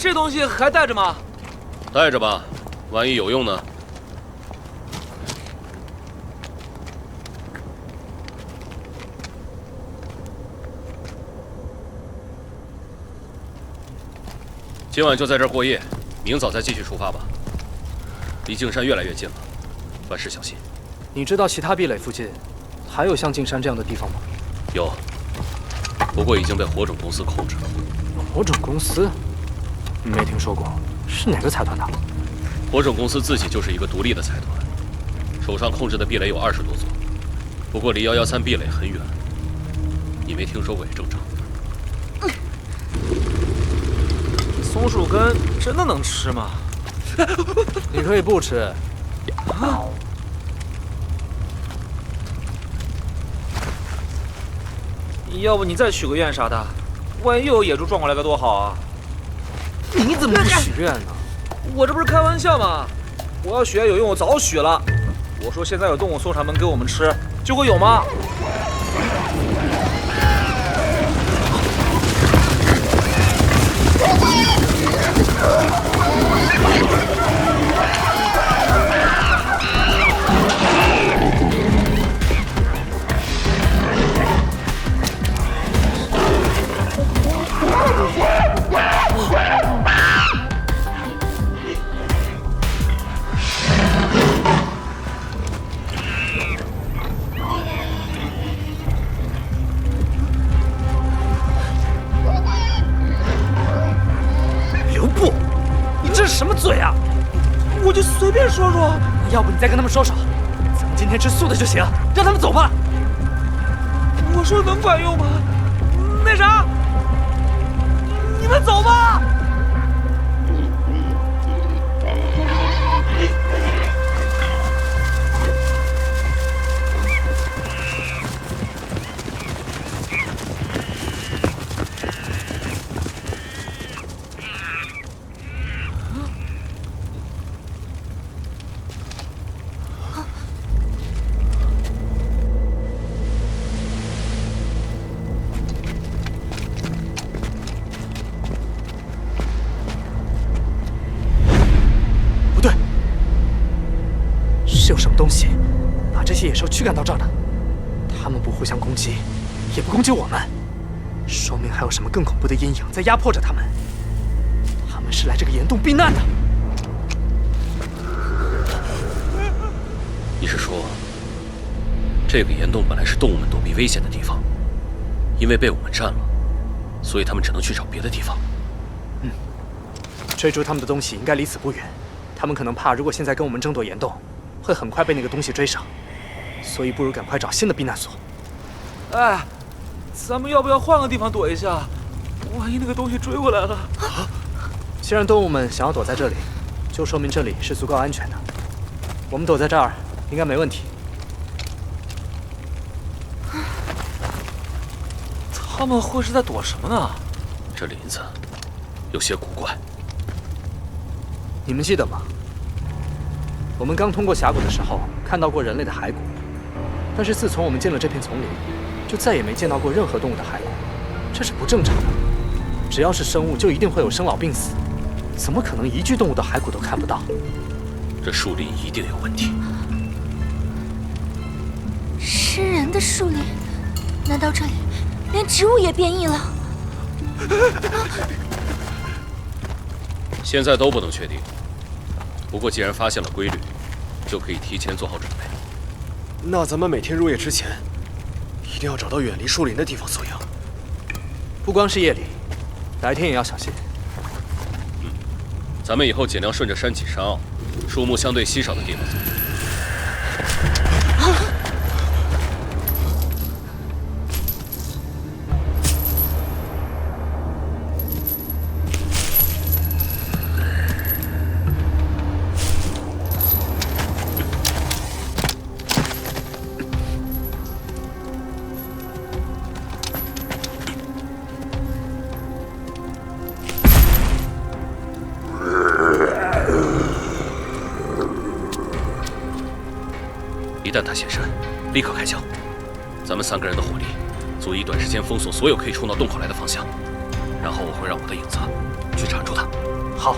这东西还带着吗？带着吧，万一有用呢？今晚就在这儿过夜，明早再继续出发吧。离径山越来越近了，万事小心。你知道其他壁垒附近还有像径山这样的地方吗？有，不过已经被火种公司控制了。火种公司？没听说过，是哪个财团的？火种公司自己就是一个独立的财团，手上控制的壁垒有20多座，不过离113壁垒很远。你没听说过也正常。松树根真的能吃吗？你可以不吃。要不你再许个愿啥的，万一又有野猪撞过来该多好啊！你怎么不许愿呢？我这不是开玩笑吗？我要许愿有用，我早许了。我说现在有动物送上门给我们吃，结果有吗？刘布，你这是什么嘴啊？我就随便说说。要不你再跟他们说说，咱们今天吃素的就行，让他们走吧。我说能管用吗？那啥，你们走吧。是有什么东西把这些野兽驱赶到这儿的？他们不互相攻击，也不攻击我们，说明还有什么更恐怖的阴影在压迫着他们。他们是来这个岩洞避难的。你是说，这个岩洞本来是动物们躲避危险的地方，因为被我们占了，所以他们只能去找别的地方？追逐他们的东西应该离此不远，他们可能怕，如果现在跟我们争夺岩洞，会很快被那个东西追上，所以不如赶快找新的避难所。哎，咱们要不要换个地方躲一下？万一那个东西追过来了。既然动物们想要躲在这里，就说明这里是足够安全的。我们躲在这儿应该没问题。他们会是在躲什么呢？这林子有些古怪。你们记得吗？我们刚通过峡谷的时候看到过人类的骸骨，但是自从我们进了这片丛林，就再也没见到过任何动物的骸骨，这是不正常的。只要是生物，就一定会有生老病死，怎么可能一具动物的骸骨都看不到？这树林一定有问题。吃人的树林？难道这里连植物也变异了？现在都不能确定。不过既然发现了规律，就可以提前做好准备。那咱们每天入夜之前，一定要找到远离树林的地方宿营。不光是夜里，白天也要小心。咱们以后尽量顺着山脊山坳，树木相对稀少的地方走。一旦他现身，立刻开枪。咱们3个人的火力足以短时间封锁所有可以冲到洞口来的方向，然后我会让我的影子去缠住他。好。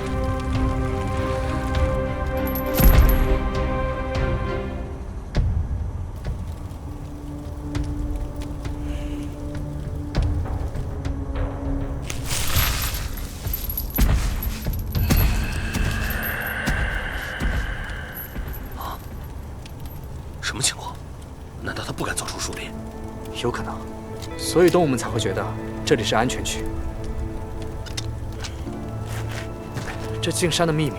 什么情况？难道他不敢走出树林？有可能，所以动物们才会觉得这里是安全区。这进山的秘密，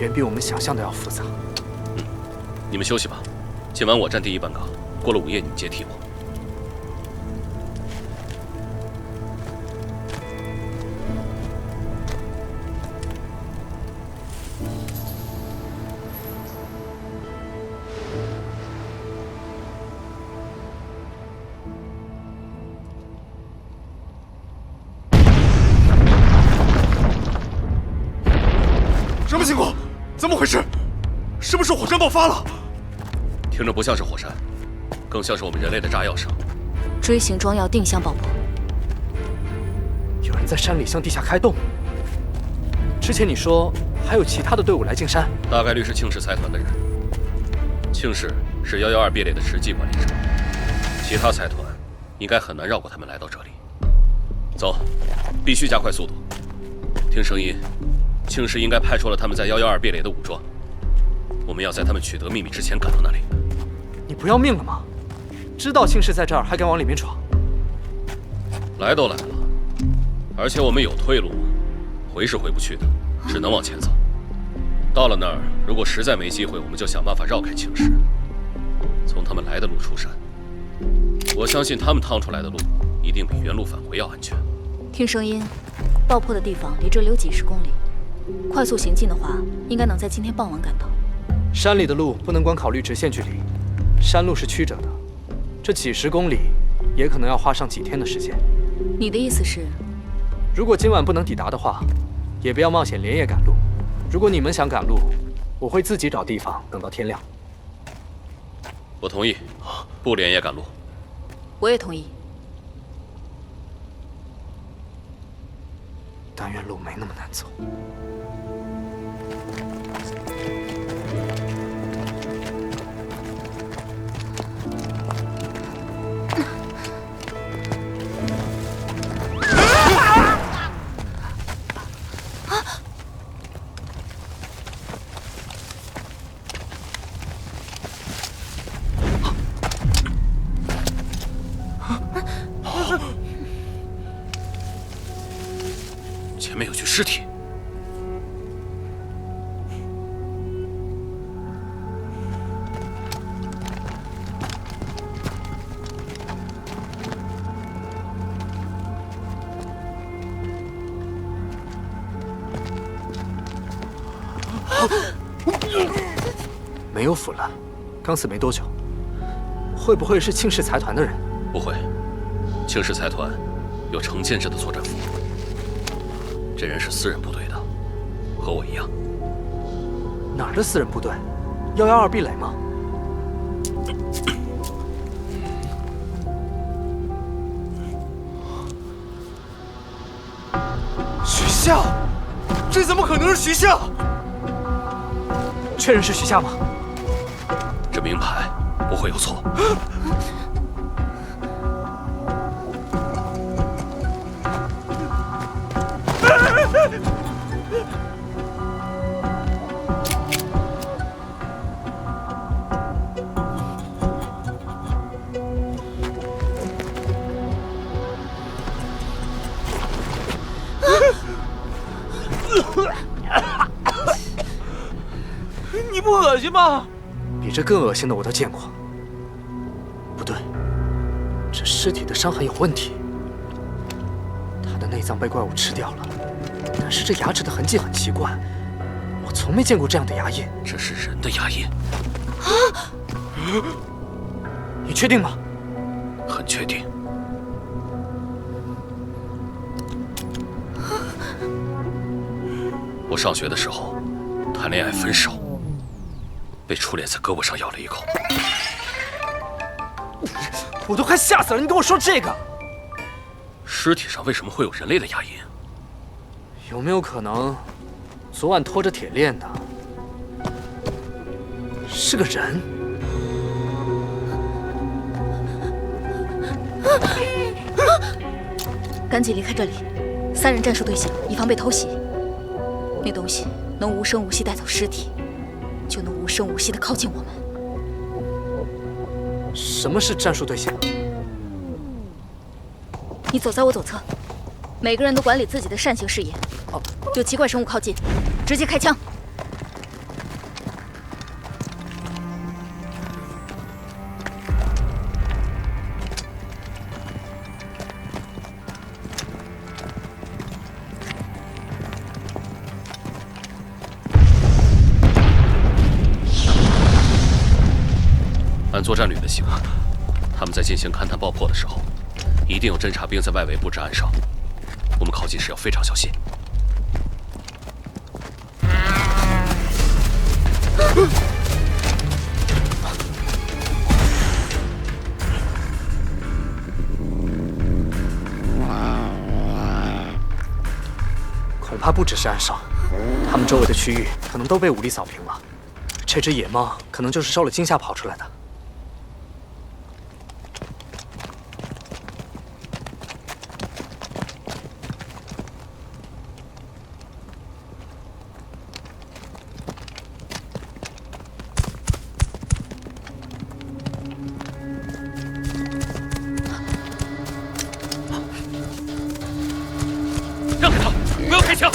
远比我们想象的要复杂。你们休息吧，今晚我站第一班岗，过了午夜你们接替我。什么情况？怎么回事？是不是火山爆发了？听着不像是火山，更像是我们人类的炸药声。锥形装药定向爆破。有人在山里向地下开洞。之前你说还有其他的队伍来进山，大概率是庆氏财团的人。庆氏是112壁垒的实际管理者，其他财团应该很难绕过他们来到这里。走，必须加快速度。听声音，庆氏应该派出了他们在112壁垒的武装。我们要在他们取得秘密之前赶到那里。你不要命了吗？知道庆氏在这儿还敢往里面闯？来都来了，而且我们有退路，回是回不去的，只能往前走。到了那儿，如果实在没机会，我们就想办法绕开庆氏，从他们来的路出山。我相信他们趟出来的路一定比原路返回要安全。听声音，爆破的地方离这里有几十公里，快速行进的话，应该能在今天傍晚赶到。山里的路不能光考虑直线距离，山路是曲折的，这几十公里也可能要花上几天的时间。你的意思是，如果今晚不能抵达的话，也不要冒险连夜赶路。如果你们想赶路，我会自己找地方等到天亮。我同意，不连夜赶路。我也同意。但愿路没那么难走。前面有具尸体。没有腐烂，刚死没多久。会不会是庆氏财团的人？不会，庆氏财团有成建制的作战服。这人是私人部队的，和我一样。哪儿的私人部队？112壁垒吗？许夏，这怎么可能是许夏？确认是许夏吗？这名牌不会有错。你不恶心吗？比这更恶心的我都见过。不对，这尸体的伤痕有问题。他的内脏被怪物吃掉了，但是这牙齿的痕迹很奇怪，我从没见过这样的牙印。这是人的牙印。你确定吗？很确定。我上学的时候谈恋爱分手，被初恋在胳膊上咬了一口。我都快吓死了，你跟我说这个？尸体上为什么会有人类的牙印？有没有可能昨晚拖着铁链的是个人。赶紧离开这里，3人战术队形，以防被偷袭。那东西能无声无息带走尸体，就能无声无息地靠近我们。什么是战术队形？你走在我左侧，每个人都管理自己的扇形视野。有奇怪生物靠近，直接开枪。按作战旅的习惯，他们在进行勘探爆破的时候，一定有侦察兵在外围布置暗哨。我们靠近时要非常小心。恐怕不只是暗哨，他们周围的区域可能都被武力扫平了。这只野猫可能就是受了惊吓跑出来的。让开他，不要开枪！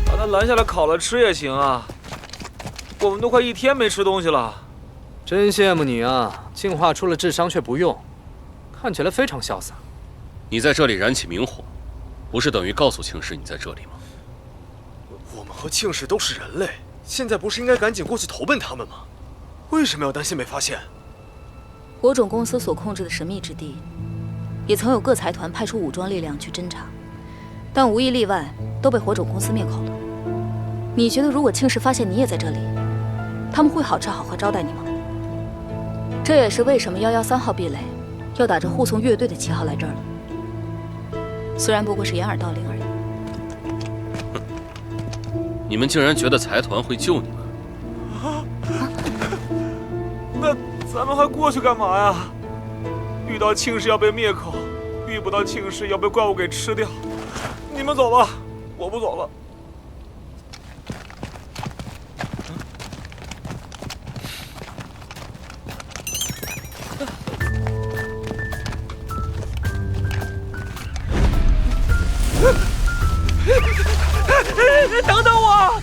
把他拦下来烤了吃也行啊。我们都快1天没吃东西了。真羡慕你啊，进化出了智商却不用，看起来非常潇洒。你在这里燃起明火，不是等于告诉庆氏你在这里吗？我们和庆氏都是人类，现在不是应该赶紧过去投奔他们吗？为什么要担心被发现？火种公司所控制的神秘之地，也曾有各财团派出武装力量去侦查，但无一例外都被火种公司灭口了。你觉得如果庆氏发现你也在这里，他们会好吃好喝招待你吗？这也是为什么113号壁垒要打着护送乐队的旗号来这儿了。虽然不过是掩耳盗铃而已。你们竟然觉得财团会救你们？那咱们还过去干嘛呀？遇到庆氏要被灭口，遇不到庆氏要被怪物给吃掉。你们走吧，我不走了。等等我！